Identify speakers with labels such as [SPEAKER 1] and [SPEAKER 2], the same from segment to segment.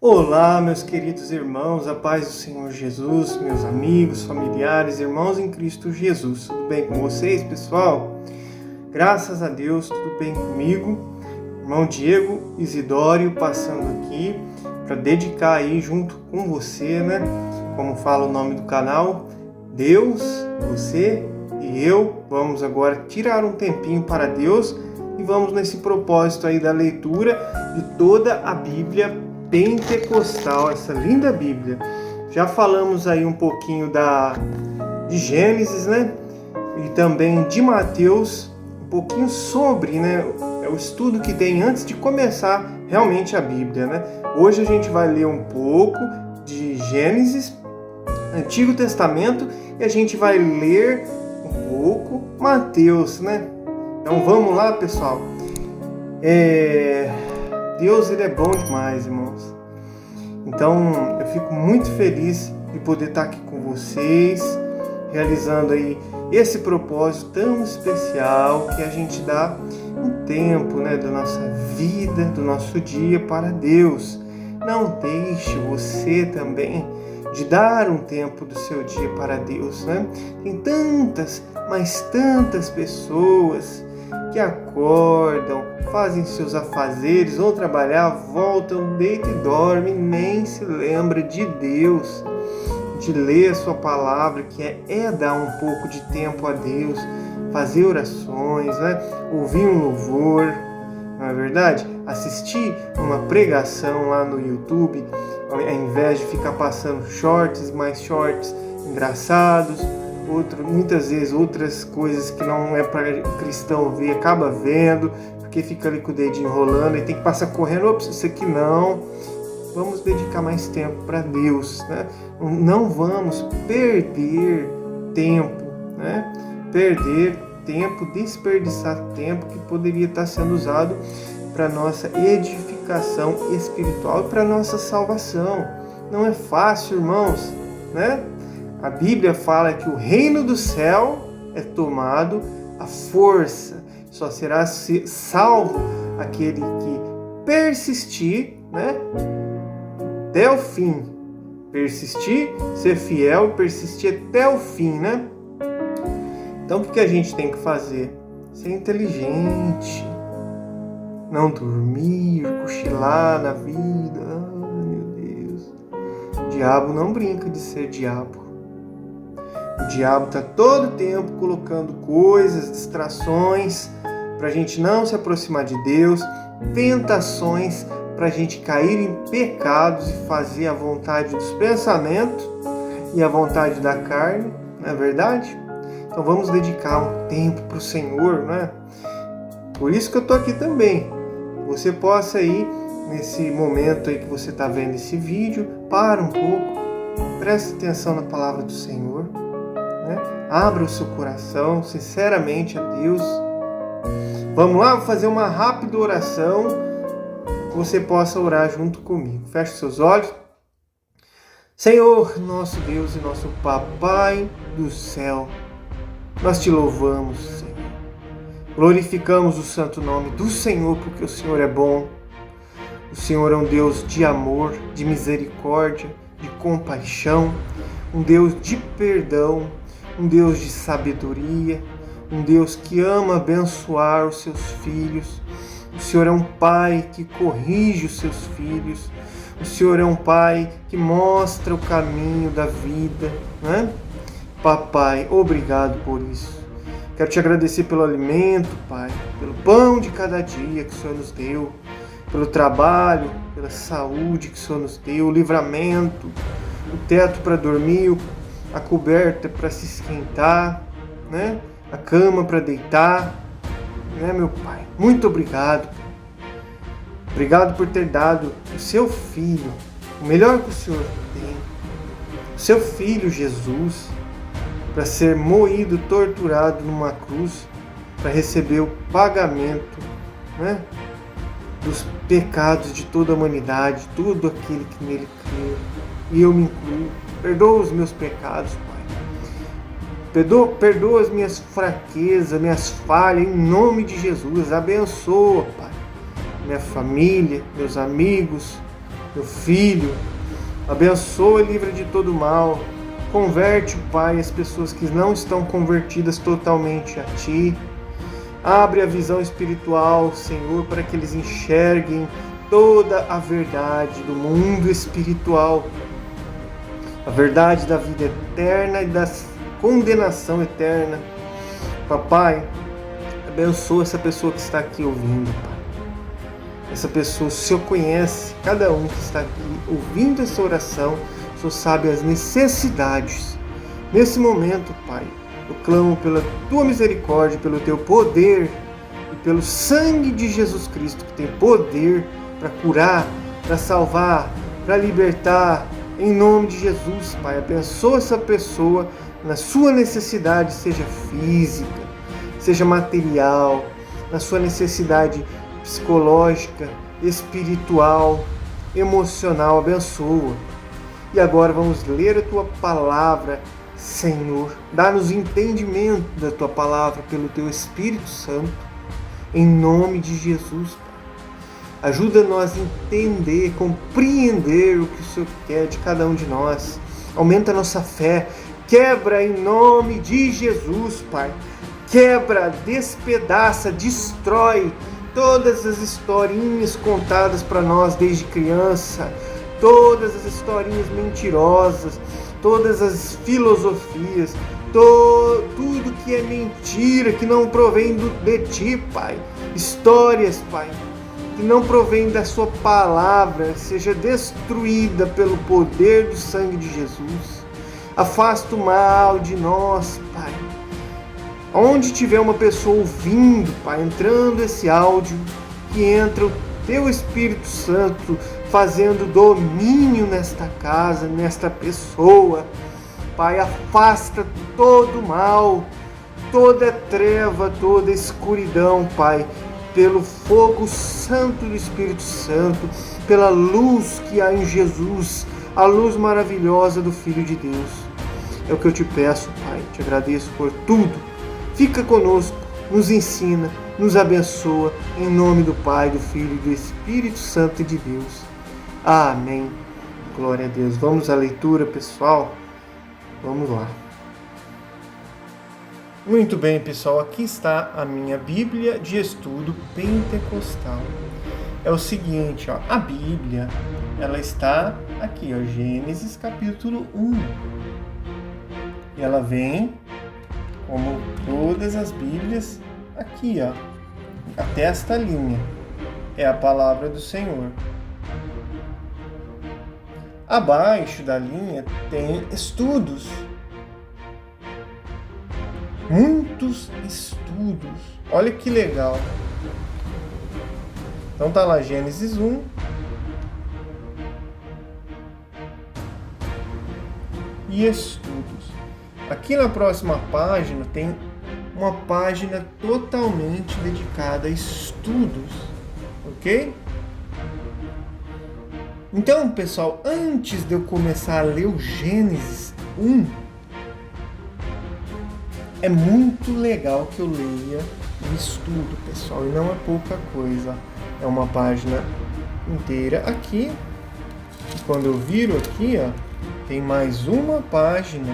[SPEAKER 1] Olá, meus queridos irmãos, a paz do Senhor Jesus, meus amigos, familiares, irmãos em Cristo Jesus. Tudo bem com vocês, pessoal? Graças a Deus, tudo bem comigo. Irmão Diego Isidório passando aqui para dedicar aí junto com você, né? Como fala o nome do canal, Deus, você e eu vamos agora tirar um tempinho para Deus e vamos nesse propósito aí da leitura de toda a Bíblia Pentecostal, essa linda Bíblia. Já falamos aí um pouquinho de Gênesis, né? E também de Mateus, um pouquinho sobre, né? É o estudo que tem antes de começar realmente a Bíblia, né? Hoje a gente vai ler um pouco de Gênesis, Antigo Testamento, e a gente vai ler um pouco Mateus, né? Então vamos lá, pessoal. Deus, ele é bom demais, irmãos. Então, eu fico muito feliz de poder estar aqui com vocês, realizando aí esse propósito tão especial que a gente dá um tempo, né, da nossa vida, do nosso dia para Deus. Não deixe você também de dar um tempo do seu dia para Deus, né? Tem tantas, mas tantas pessoas que acordam, fazem seus afazeres, vão trabalhar, voltam, deitam e dormem, nem se lembra de Deus, de ler a sua palavra, que é dar um pouco de tempo a Deus, fazer orações, né? Ouvir um louvor, não é verdade? Assistir uma pregação lá no YouTube, ao invés de ficar passando mais shorts engraçados, muitas vezes outras coisas que não é para cristão ver, acaba vendo, porque fica ali com o dedinho enrolando e tem que passar correndo, ops, isso aqui não. Vamos dedicar mais tempo para Deus, né? Não vamos perder tempo, né? Perder tempo, desperdiçar tempo que poderia estar sendo usado para nossa edificação espiritual e para nossa salvação. Não é fácil, irmãos, né? A Bíblia fala que o reino do céu é tomado à força. Só será salvo aquele que persistir, né, até o fim. Persistir, ser fiel, persistir até o fim, né? Então o que a gente tem que fazer? Ser inteligente. Não dormir, cochilar na vida. Ai, meu Deus. O diabo não brinca de ser diabo. O diabo está todo o tempo colocando coisas, distrações, para a gente não se aproximar de Deus, tentações para a gente cair em pecados e fazer a vontade dos pensamentos e a vontade da carne, não é verdade? Então vamos dedicar um tempo para o Senhor, não é? Por isso que eu estou aqui também. Você possa ir, nesse momento aí que você está vendo esse vídeo, para um pouco, preste atenção na palavra do Senhor. Abra o seu coração sinceramente a Deus. Vamos lá fazer uma rápida oração que você possa orar junto comigo. Feche seus olhos. Senhor, nosso Deus e nosso Papai do céu, nós te louvamos, Senhor. Glorificamos o santo nome do Senhor, porque o Senhor é bom. O Senhor é um Deus de amor, de misericórdia, de compaixão, um Deus de perdão, um Deus de sabedoria, um Deus que ama abençoar os seus filhos. O Senhor é um Pai que corrige os seus filhos. O Senhor é um Pai que mostra o caminho da vida, né? Papai, obrigado por isso. Quero te agradecer pelo alimento, Pai, pelo pão de cada dia que o Senhor nos deu, pelo trabalho, pela saúde que o Senhor nos deu, o livramento, o teto para dormir, a coberta para se esquentar, né? A cama para deitar, né, meu Pai? Muito obrigado. Obrigado por ter dado o seu Filho, o melhor que o Senhor tem, o seu Filho Jesus, para ser moído, torturado numa cruz, para receber o pagamento, né, dos pecados de toda a humanidade, todo aquele que nele crê. E eu me incluo. Perdoa os meus pecados, Pai. Perdoa as minhas fraquezas, minhas falhas, em nome de Jesus. Abençoa, Pai, minha família, meus amigos, meu filho. Abençoa e livra de todo mal. Converte, Pai, as pessoas que não estão convertidas totalmente a Ti. Abre a visão espiritual, Senhor, para que eles enxerguem toda a verdade do mundo espiritual. A verdade da vida eterna e da condenação eterna. Papai, abençoa essa pessoa que está aqui ouvindo, Pai. Essa pessoa, o Senhor conhece cada um que está aqui ouvindo essa oração. O Senhor sabe as necessidades. Nesse momento, Pai, eu clamo pela Tua misericórdia, pelo Teu poder e pelo sangue de Jesus Cristo, que tem poder para curar, para salvar, para libertar. Em nome de Jesus, Pai, abençoa essa pessoa na sua necessidade, seja física, seja material, na sua necessidade psicológica, espiritual, emocional. Abençoa. E agora vamos ler a Tua palavra, Senhor. Dá-nos entendimento da Tua palavra pelo Teu Espírito Santo, em nome de Jesus. Ajuda nós a entender, compreender o que o Senhor quer de cada um de nós. Aumenta a nossa fé. Quebra em nome de Jesus, Pai. Quebra, despedaça, destrói todas as historinhas contadas para nós desde criança. Todas as historinhas mentirosas. Todas as filosofias. Tudo que é mentira, que não provém de Ti, Pai. Histórias, Pai, que não provém da Sua palavra, seja destruída pelo poder do sangue de Jesus. Afasta o mal de nós, Pai. Onde tiver uma pessoa ouvindo, Pai, entrando esse áudio, que entra o Teu Espírito Santo fazendo domínio nesta casa, nesta pessoa. Pai, afasta todo o mal, toda treva, toda escuridão, Pai, pelo fogo santo do Espírito Santo, pela luz que há em Jesus, a luz maravilhosa do Filho de Deus. É o que eu te peço, Pai, te agradeço por tudo. Fica conosco, nos ensina, nos abençoa, em nome do Pai, do Filho e do Espírito Santo de Deus. Amém. Glória a Deus. Vamos à leitura, pessoal? Vamos lá. Muito bem, pessoal, aqui está a minha Bíblia de Estudo Pentecostal. É o seguinte, ó, a Bíblia, ela está aqui, ó, Gênesis capítulo 1. E ela vem, como todas as Bíblias, aqui, ó, até esta linha. É a palavra do Senhor. Abaixo da linha tem estudos. Muitos estudos. Olha que legal. Então tá lá Gênesis 1. E estudos. Aqui na próxima página tem uma página totalmente dedicada a estudos. Ok? Então, pessoal, antes de eu começar a ler o Gênesis 1, é muito legal que eu leia o estudo, pessoal, e não é pouca coisa. É uma página inteira aqui. E quando eu viro aqui, ó, tem mais uma página.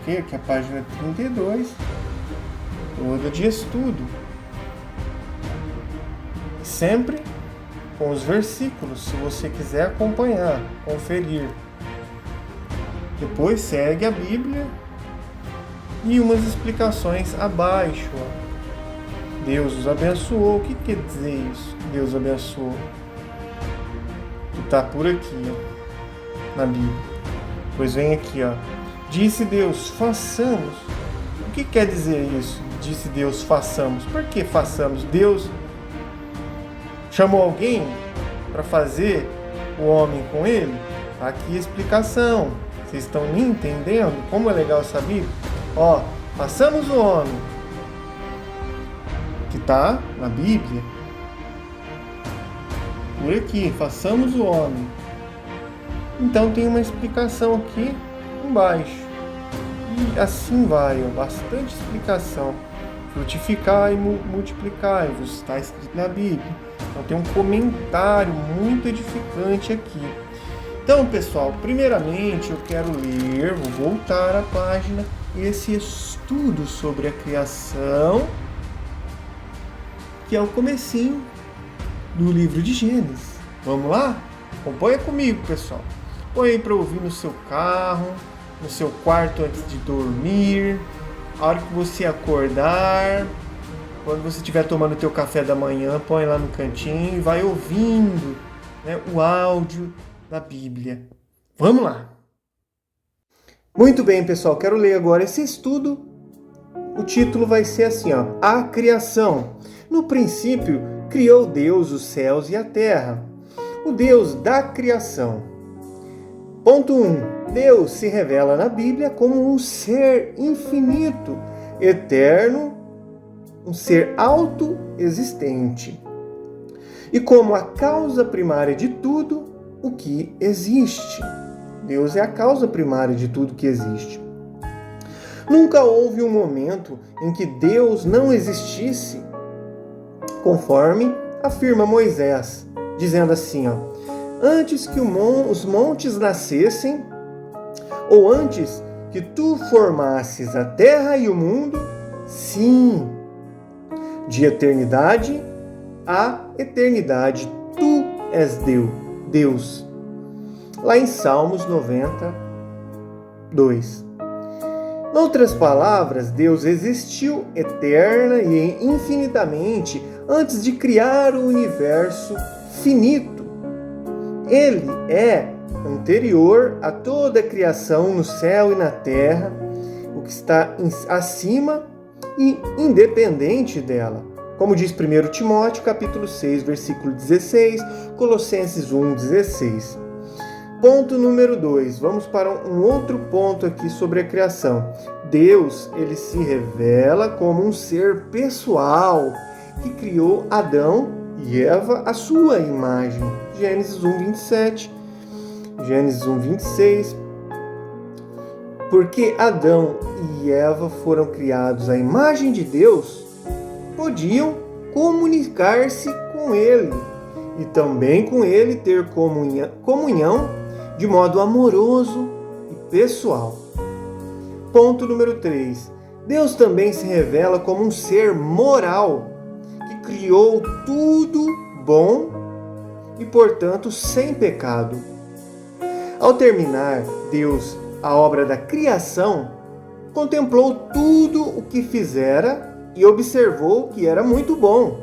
[SPEAKER 1] Ok? Aqui é a página 32, toda de estudo. Sempre com os versículos, se você quiser acompanhar, conferir. Depois segue a Bíblia e umas explicações abaixo. Ó. Deus os abençoou. O que quer dizer isso? Deus abençoou. Está por aqui, ó, na Bíblia. Pois vem aqui, ó. Disse Deus, façamos. O que quer dizer isso? Disse Deus, façamos. Por que façamos? Deus chamou alguém para fazer o homem com ele? Aqui a explicação. Vocês estão me entendendo? Como é legal essa Bíblia? Ó, façamos o homem, que está na Bíblia. Por aqui, façamos o homem. Então tem uma explicação aqui embaixo. E assim vai, ó, bastante explicação. Frutificai e multiplicai-vos, está escrito na Bíblia. Então tem um comentário muito edificante aqui. Então, pessoal, primeiramente eu quero ler, vou voltar à página, esse estudo sobre a criação, que é o comecinho do livro de Gênesis. Vamos lá? Acompanha comigo, pessoal. Põe aí para ouvir no seu carro, no seu quarto antes de dormir, a hora que você acordar, quando você estiver tomando o teu café da manhã, põe lá no cantinho e vai ouvindo, né, o áudio da Bíblia. Vamos lá! Muito bem, pessoal, quero ler agora esse estudo. O título vai ser assim, ó: A Criação. No princípio, criou Deus os céus e a terra. O Deus da criação. Ponto 1. Deus se revela na Bíblia como um ser infinito, eterno, um ser autoexistente. E como a causa primária de tudo o que existe. Deus é a causa primária de tudo que existe. Nunca houve um momento em que Deus não existisse, conforme afirma Moisés, dizendo assim, ó: antes que os montes nascessem, ou antes que tu formasses a terra e o mundo, sim, de eternidade a eternidade, tu és Deus. Lá em Salmos 92. Em outras palavras, Deus existiu eterna e infinitamente antes de criar o universo finito. Ele é anterior a toda a criação no céu e na terra, o que está acima e independente dela. Como diz 1 Timóteo, capítulo 6, versículo 16, Colossenses 1, 16. Ponto número 2. Vamos para um outro ponto aqui sobre a criação. Deus, ele se revela como um ser pessoal que criou Adão e Eva à sua imagem. Gênesis 1, 27, Gênesis 1, 26. Porque Adão e Eva foram criados à imagem de Deus, podiam comunicar-se com Ele e também com Ele ter comunhão de modo amoroso e pessoal. Ponto número 3. Deus também se revela como um ser moral que criou tudo bom e, portanto, sem pecado. Ao terminar, Deus a obra da criação, contemplou tudo o que fizera e observou que era muito bom.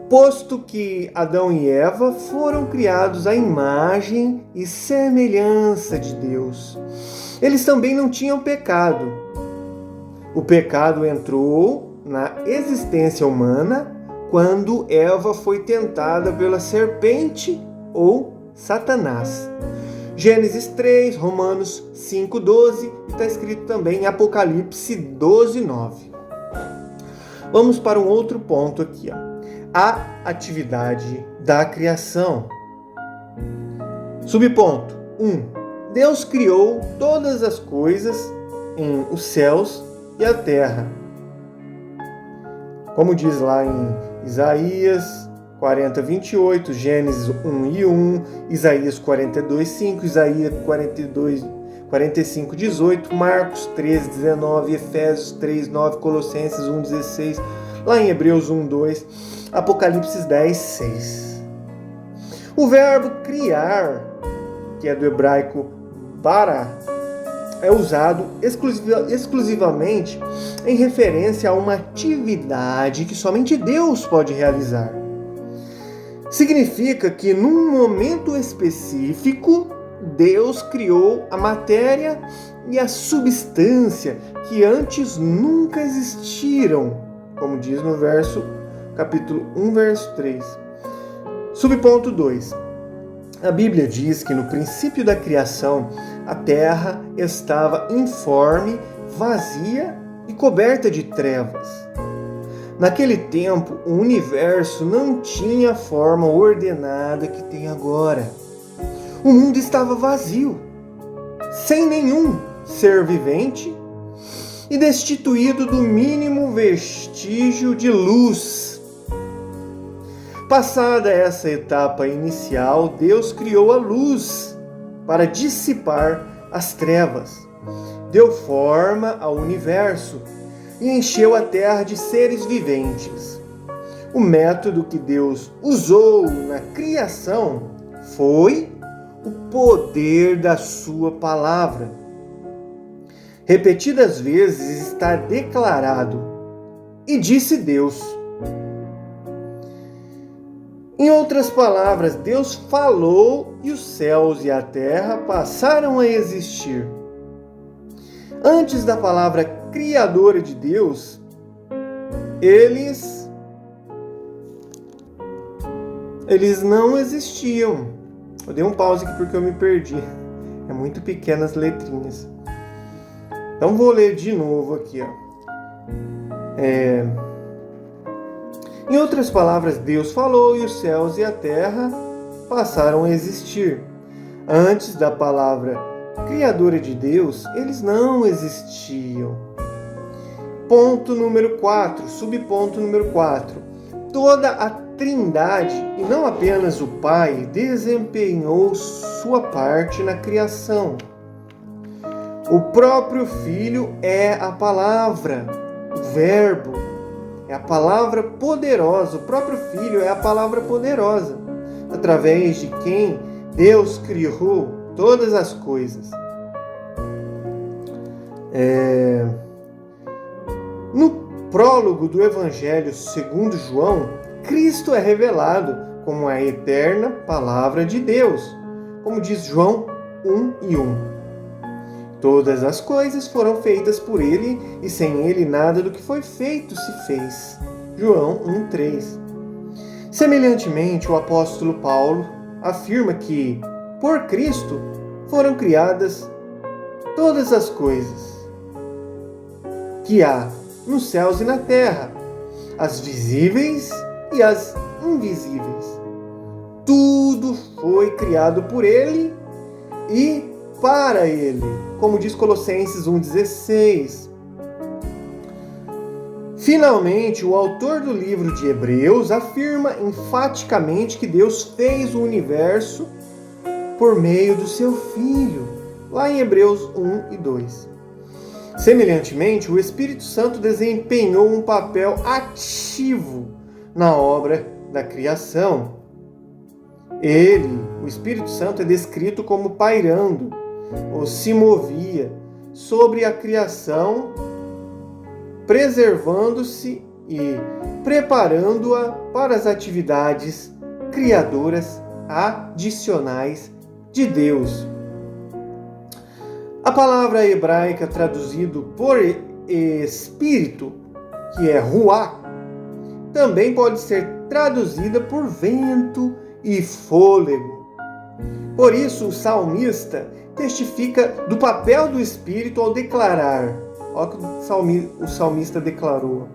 [SPEAKER 1] Posto que Adão e Eva foram criados à imagem e semelhança de Deus, eles também não tinham pecado. O pecado entrou na existência humana quando Eva foi tentada pela serpente ou Satanás. Gênesis 3, Romanos 5, 12 e está escrito também em Apocalipse 12, 9. Vamos para um outro ponto aqui, ó. A atividade da criação. Subponto 1. Deus criou todas as coisas em os céus e a terra. Como diz lá em Isaías 40, 28, Gênesis 1 e 1, Isaías 42, 5, Isaías 45, 18, Marcos 13, 19, Efésios 3, 9, Colossenses 1, 16, lá em Hebreus 1, 2, Apocalipse 10, 6. O verbo criar, que é do hebraico bara, é usado exclusivamente em referência a uma atividade que somente Deus pode realizar. Significa que num momento específico, Deus criou a matéria e a substância que antes nunca existiram, como diz no capítulo 1, verso 3. Subponto 2. A Bíblia diz que no princípio da criação, a terra estava informe, vazia e coberta de trevas. Naquele tempo, o universo não tinha a forma ordenada que tem agora. O mundo estava vazio, sem nenhum ser vivente e destituído do mínimo vestígio de luz. Passada essa etapa inicial, Deus criou a luz para dissipar as trevas. Deu forma ao universo e encheu a terra de seres viventes. O método que Deus usou na criação foi o poder da sua palavra. Repetidas vezes está declarado: "E disse Deus". Em outras palavras, Deus falou e os céus e a terra passaram a existir. Antes da palavra criadora de Deus, eles não existiam. Eu dei um pause aqui porque eu me perdi. É muito pequenas letrinhas. Então vou ler de novo aqui, Em outras palavras, Deus falou e os céus e a terra passaram a existir. Antes da palavra criadora de Deus, eles não existiam. Ponto número 4, subponto número 4. Toda a Trindade, e não apenas o Pai, desempenhou sua parte na criação. O próprio Filho é a palavra, o Verbo, é a palavra poderosa. O próprio Filho é a palavra poderosa, através de quem Deus criou todas as coisas. No prólogo do Evangelho segundo João, Cristo é revelado como a eterna palavra de Deus, como diz João 1:1. Todas as coisas foram feitas por Ele, e sem Ele nada do que foi feito se fez. João 1:3. Semelhantemente, o apóstolo Paulo afirma que, por Cristo, foram criadas todas as coisas que há nos céus e na terra, as visíveis e as invisíveis. Tudo foi criado por Ele e para Ele, como diz Colossenses 1:16. Finalmente, o autor do livro de Hebreus afirma enfaticamente que Deus fez o universo por meio do seu Filho, lá em Hebreus 1:2. Semelhantemente, o Espírito Santo desempenhou um papel ativo na obra da criação. Ele, o Espírito Santo, é descrito como pairando, ou se movia sobre a criação, preservando-se e preparando-a para as atividades criadoras adicionais de Deus. A palavra hebraica traduzido por espírito, que é ruach, também pode ser traduzida por vento e fôlego. Por isso, o salmista testifica do papel do Espírito ao declarar. Olha o que o salmista declarou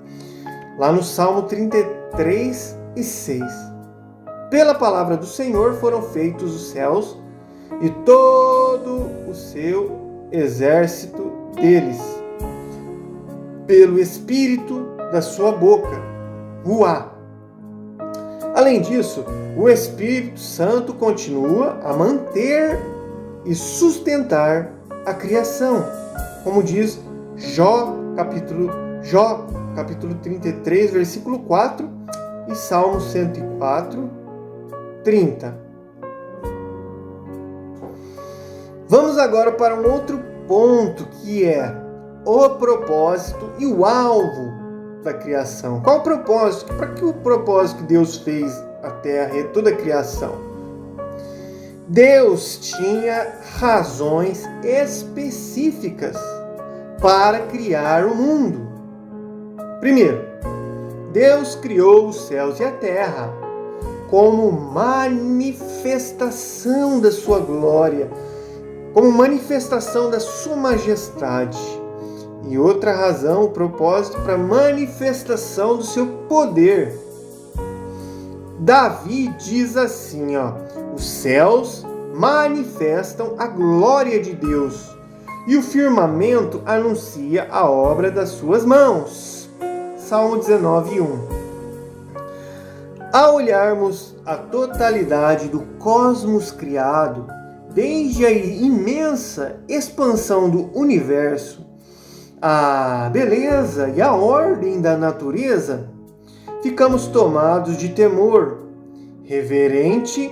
[SPEAKER 1] lá no Salmo 33:6. Pela palavra do Senhor foram feitos os céus e todo o seu exército deles, pelo Espírito da sua boca, ruach. Além disso, o Espírito Santo continua a manter e sustentar a criação, como diz Jó capítulo 33, versículo 4 e Salmo 104:30. Vamos agora para um outro ponto, que é o propósito e o alvo da criação. Qual o propósito? Para que o propósito que Deus fez a terra e toda a criação? Deus tinha razões específicas para criar o mundo. Primeiro, Deus criou os céus e a terra como manifestação da sua glória, como manifestação da sua majestade. E outra razão, o propósito para manifestação do seu poder. Davi diz assim, os céus manifestam a glória de Deus e o firmamento anuncia a obra das suas mãos. Salmo 19:1. Ao olharmos a totalidade do cosmos criado, desde a imensa expansão do universo, a beleza e a ordem da natureza, ficamos tomados de temor reverente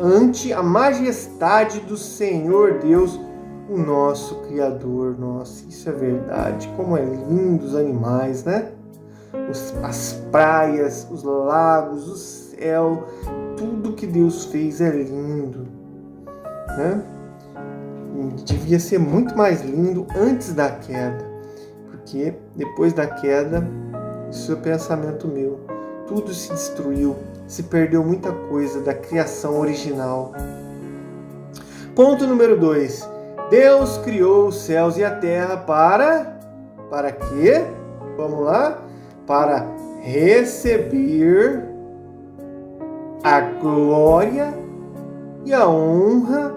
[SPEAKER 1] ante a majestade do Senhor Deus, o nosso Criador. Nossa, isso é verdade. Como é lindo os animais, né? As praias, os lagos, o céu, tudo que Deus fez é lindo, né? Devia ser muito mais lindo antes da queda, porque depois da queda, isso é pensamento meu, tudo se destruiu, se perdeu muita coisa da criação original. Ponto número 2. Deus criou os céus e a terra para quê? Vamos lá? Para receber a glória e a honra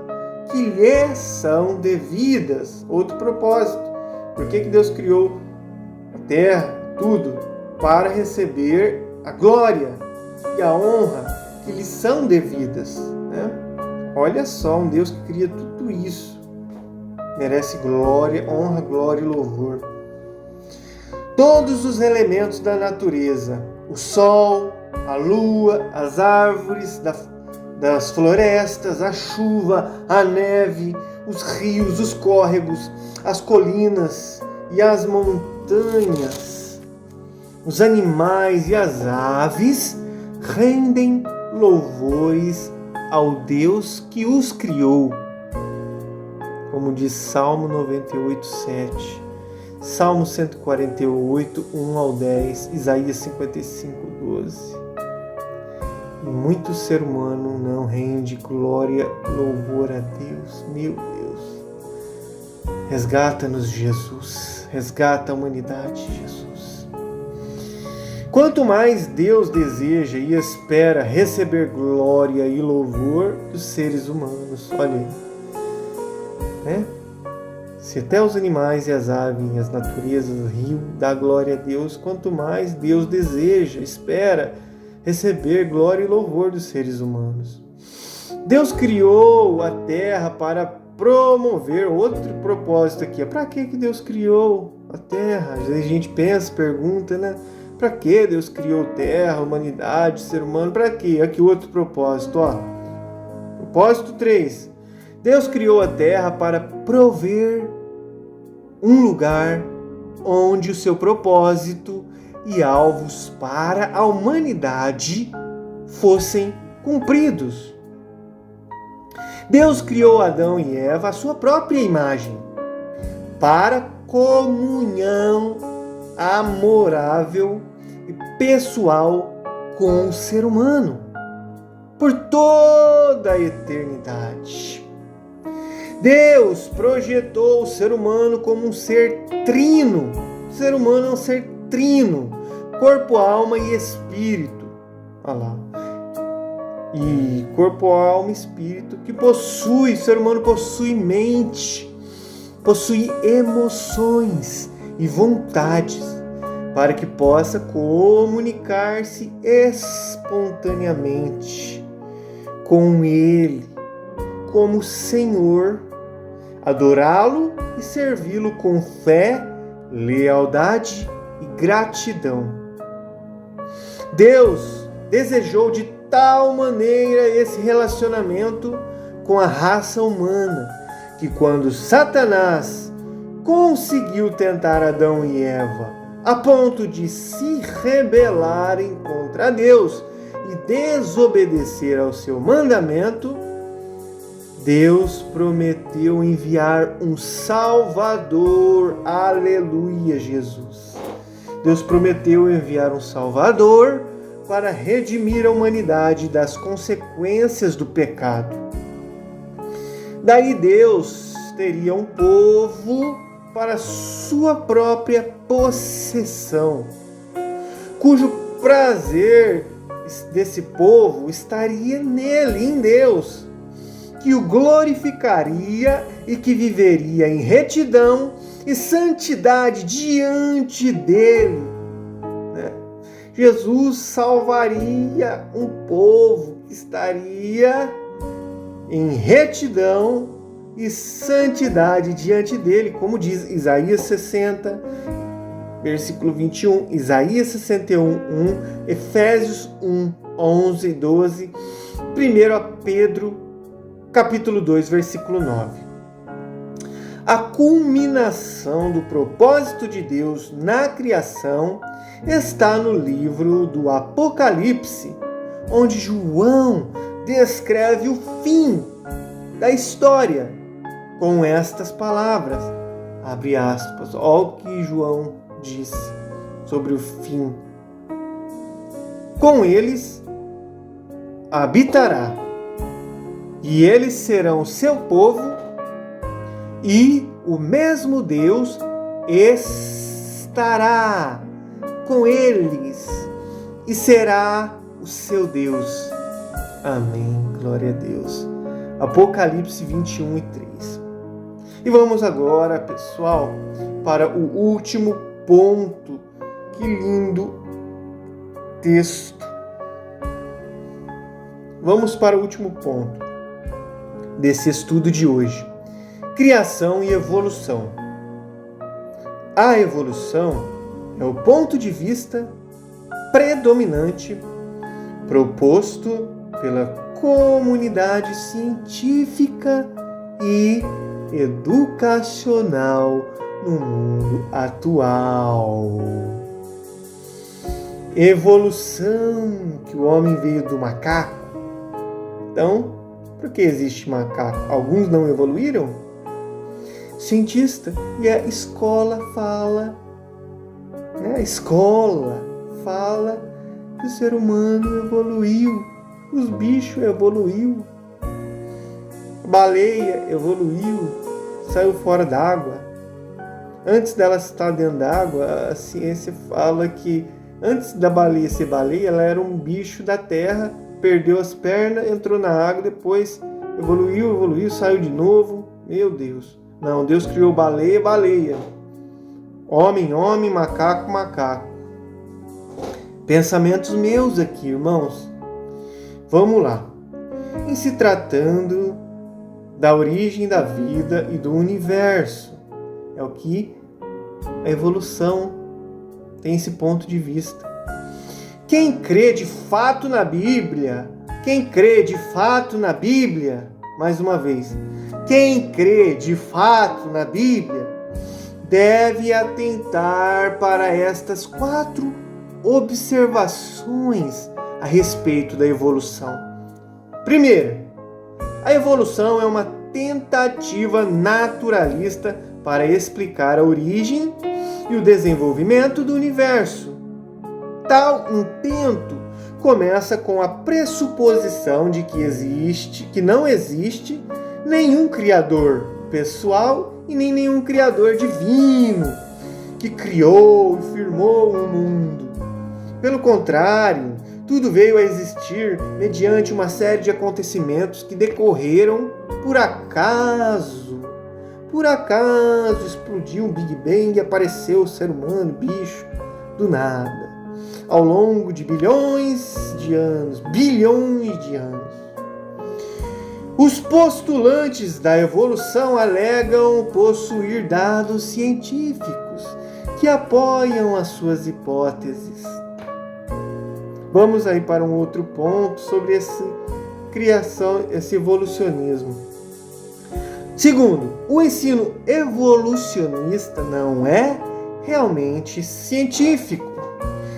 [SPEAKER 1] que lhe são devidas. Outro propósito. Por que Deus criou a terra, tudo? Para receber a glória e a honra que lhe são devidas, né? Olha só, um Deus que cria tudo isso merece glória, honra, glória e louvor. Todos os elementos da natureza, o sol, a lua, as árvores das florestas, a chuva, a neve, os rios, os córregos, as colinas e as montanhas, os animais e as aves rendem louvores ao Deus que os criou, como diz Salmo 98, 7, Salmo 148, 1 ao 10, Isaías 55, 12. E muito ser humano não rende glória, louvor a Deus. Meu Deus, resgata-nos, Jesus, resgata a humanidade, Jesus. Quanto mais Deus deseja e espera receber glória e louvor dos seres humanos, olha aí, né? Se até os animais e as aves, as naturezas, o rio, dá glória a Deus, quanto mais Deus deseja, espera receber glória e louvor dos seres humanos. Deus criou a terra para promover outro propósito aqui. Para que Deus criou a terra? Às vezes a gente pensa, pergunta, né? Para que Deus criou a terra, a humanidade, o ser humano? Para quê? Aqui outro propósito, ó. Propósito 3. Deus criou a terra para prover um lugar onde o seu propósito e alvos para a humanidade fossem cumpridos. Deus criou Adão e Eva à sua própria imagem, para comunhão amorável e pessoal com o ser humano, por toda a eternidade. Deus projetou o ser humano como um ser trino. O ser humano é um ser trino, corpo, alma e espírito. Olha lá. E corpo, alma e espírito que possui, o ser humano possui mente, possui emoções e vontades, para que possa comunicar-se espontaneamente com Ele, como Senhor, adorá-lo e servi-lo com fé, lealdade e gratidão. Deus desejou de tal maneira esse relacionamento com a raça humana, que quando Satanás conseguiu tentar Adão e Eva a ponto de se rebelarem contra Deus e desobedecer ao seu mandamento, Deus prometeu enviar um Salvador. Aleluia, Jesus. Deus prometeu enviar um Salvador para redimir a humanidade das consequências do pecado. Daí Deus teria um povo para sua própria possessão, cujo prazer desse povo estaria nele, em Deus, que o glorificaria e que viveria em retidão e santidade diante dele, né? Jesus salvaria um povo que estaria em retidão e santidade diante dele, como diz Isaías 60, versículo 21, Isaías 61, 1, Efésios 1, 11 e 12, 1 Pedro, capítulo 2, versículo 9. A culminação do propósito de Deus na criação está no livro do Apocalipse, onde João descreve o fim da história com estas palavras, abre aspas, olha o que João disse sobre o fim. Com eles habitará, e eles serão seu povo, e o mesmo Deus estará com eles e será o seu Deus. Amém. Glória a Deus. Apocalipse 21 e 3. E vamos agora, pessoal, para o último ponto. Que lindo texto. Vamos para o último ponto desse estudo de hoje. Criação e evolução. A evolução é o ponto de vista predominante proposto pela comunidade científica e educacional no mundo atual. Evolução, que o homem veio do macaco. Então, por que existe macaco? Alguns não evoluíram? Cientista, e a escola fala, que o ser humano evoluiu, os bichos evoluiu, a baleia evoluiu, saiu fora d'água. Antes dela estar dentro d'água, a ciência fala que antes da baleia ser baleia, ela era um bicho da terra, perdeu as pernas, entrou na água, depois evoluiu, saiu de novo. Meu Deus! Não, Deus criou baleia. Homem, macaco. Pensamentos meus aqui, irmãos. Vamos lá. Em se tratando da origem da vida e do universo, é o que a evolução tem esse ponto de vista. Quem crê de fato na Bíblia, mais uma vez, quem crê de fato na Bíblia deve atentar para estas 4 observações a respeito da evolução. Primeiro, a evolução é uma tentativa naturalista para explicar a origem e o desenvolvimento do universo. Tal intento começa com a pressuposição de que não existe nenhum criador pessoal e nem nenhum criador divino que criou e firmou o mundo. Pelo contrário, tudo veio a existir mediante uma série de acontecimentos que decorreram por acaso. Por acaso explodiu um Big Bang e apareceu o ser humano, bicho, do nada. Ao longo de bilhões de anos. Os postulantes da evolução alegam possuir dados científicos que apoiam as suas hipóteses. Vamos aí para um outro ponto sobre esse evolucionismo. Segundo, o ensino evolucionista não é realmente científico.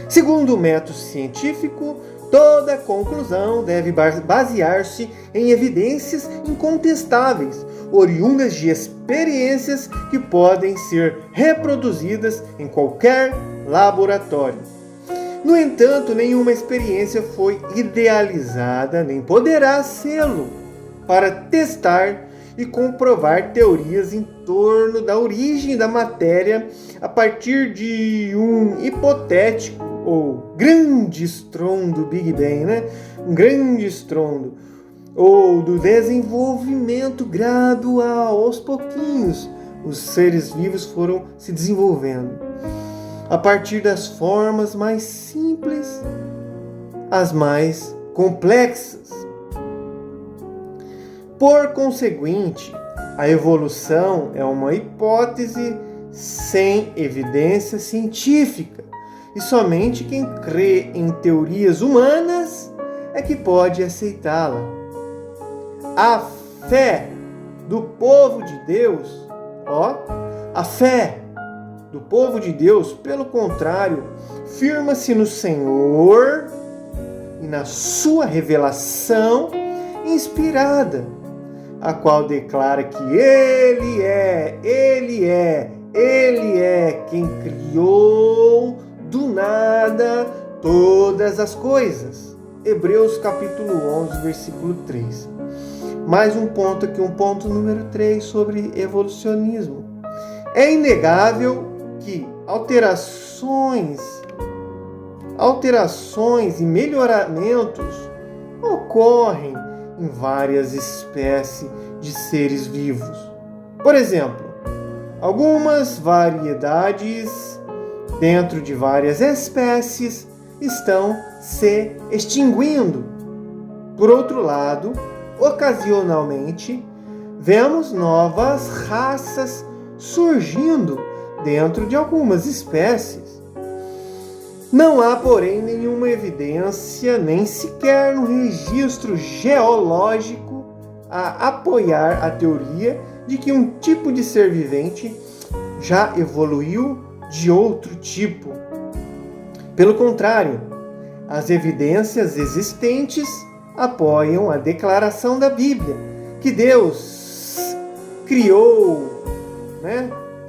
[SPEAKER 1] Segundo o método científico, toda conclusão deve basear-se em evidências incontestáveis, oriundas de experiências que podem ser reproduzidas em qualquer laboratório. No entanto, nenhuma experiência foi idealizada, nem poderá sê-lo, para testar e comprovar teorias em torno da origem da matéria a partir de um hipotético ou grande estrondo Big Bang, um grande estrondo, ou do desenvolvimento gradual, aos pouquinhos, os seres vivos foram se desenvolvendo. a partir das formas mais simples às mais complexas. Por conseguinte, a evolução é uma hipótese sem evidência científica, e somente quem crê em teorias humanas é que pode aceitá-la. A fé do povo de Deus, a fé do povo de Deus, pelo contrário, firma-se no Senhor e na sua revelação inspirada, a qual declara que Ele é quem criou do nada todas as coisas. Hebreus capítulo 11, versículo 3. Mais um ponto aqui, um ponto número 3 sobre evolucionismo. É inegável que alterações e melhoramentos ocorrem em várias espécies de seres vivos. Por exemplo, algumas variedades dentro de várias espécies estão se extinguindo. Por outro lado, ocasionalmente, vemos novas raças surgindo dentro de algumas espécies. Não há, porém, nenhuma evidência, nem sequer no registro geológico, a apoiar a teoria de que um tipo de ser vivente já evoluiu de outro tipo. Pelo contrário, as evidências existentes apoiam a declaração da Bíblia, que Deus criou,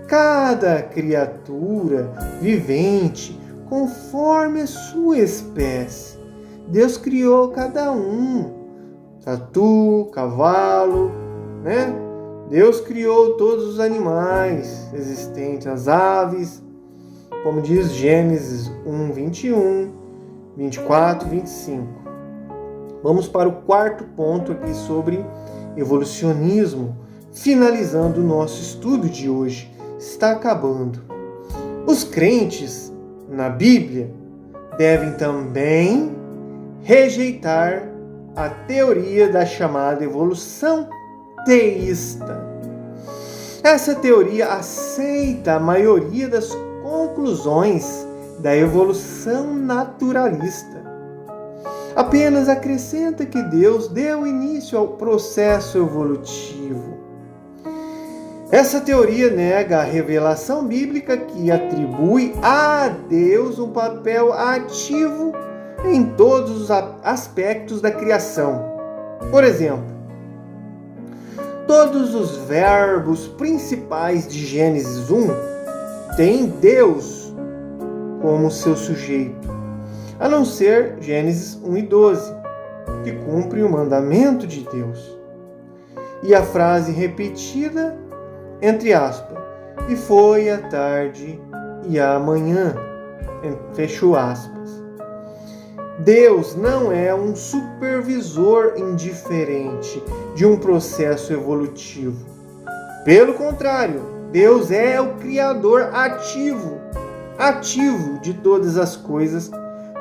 [SPEAKER 1] cada criatura vivente conforme a sua espécie. Deus criou cada um, tatu, cavalo, Deus criou todos os animais existentes, as aves, como diz Gênesis 1, 21, 24, 25. Vamos para o quarto ponto aqui sobre evolucionismo, finalizando o nosso estudo de hoje. Está acabando. Os crentes na Bíblia devem também rejeitar a teoria da chamada evolução teísta. Essa teoria aceita a maioria das conclusões da evolução naturalista. Apenas acrescenta que Deus deu início ao processo evolutivo. Essa teoria nega a revelação bíblica que atribui a Deus um papel ativo em todos os aspectos da criação. Por exemplo, todos os verbos principais de Gênesis 1 têm Deus como seu sujeito, a não ser Gênesis 1 e 12, que cumpre o mandamento de Deus. E a frase repetida, entre aspas, e foi a tarde e a manhã, fechou aspas. Deus não é um supervisor indiferente de um processo evolutivo. Pelo contrário, Deus é o Criador ativo de todas as coisas,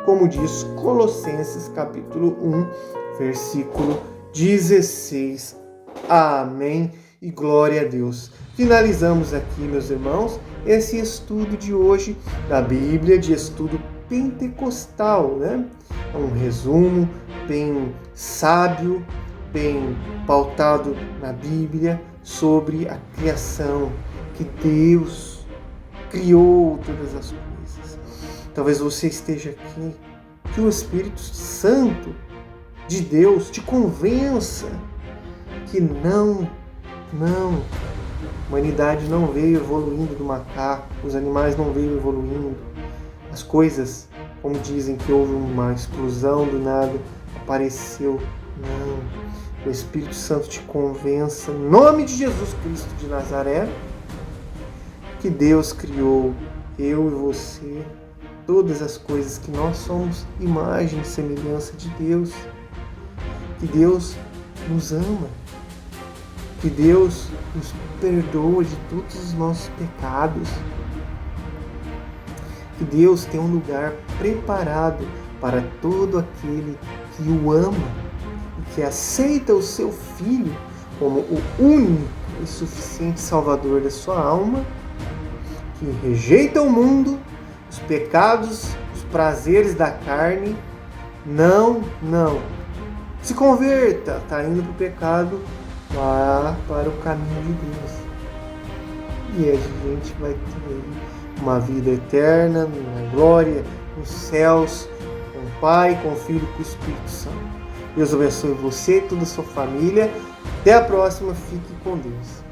[SPEAKER 1] como diz Colossenses capítulo 1, versículo 16. Amém e glória a Deus. Finalizamos aqui, meus irmãos, esse estudo de hoje da Bíblia, de estudo pentecostal, É um resumo bem sábio, bem pautado na Bíblia sobre a criação, que Deus criou todas as coisas. Talvez você esteja aqui, que o Espírito Santo de Deus te convença que não, a humanidade não veio evoluindo do macaco, os animais não veio evoluindo, as coisas, como dizem que houve uma explosão do nada, apareceu. Não. O Espírito Santo te convença, em nome de Jesus Cristo de Nazaré, que Deus criou eu e você, todas as coisas, que nós somos imagem e semelhança de Deus, que Deus nos ama, que Deus nos perdoa de todos os nossos pecados, que Deus tem um lugar preparado para todo aquele que o ama e que aceita o seu Filho como o único e suficiente Salvador da sua alma, que rejeita o mundo, os pecados, os prazeres da carne. Não. Se converta, está indo para o pecado, vá para o caminho de Deus. E a gente vai ter uma vida eterna, na glória, nos céus, com o Pai, com o Filho e com o Espírito Santo. Deus abençoe você e toda a sua família. Até a próxima. Fique com Deus.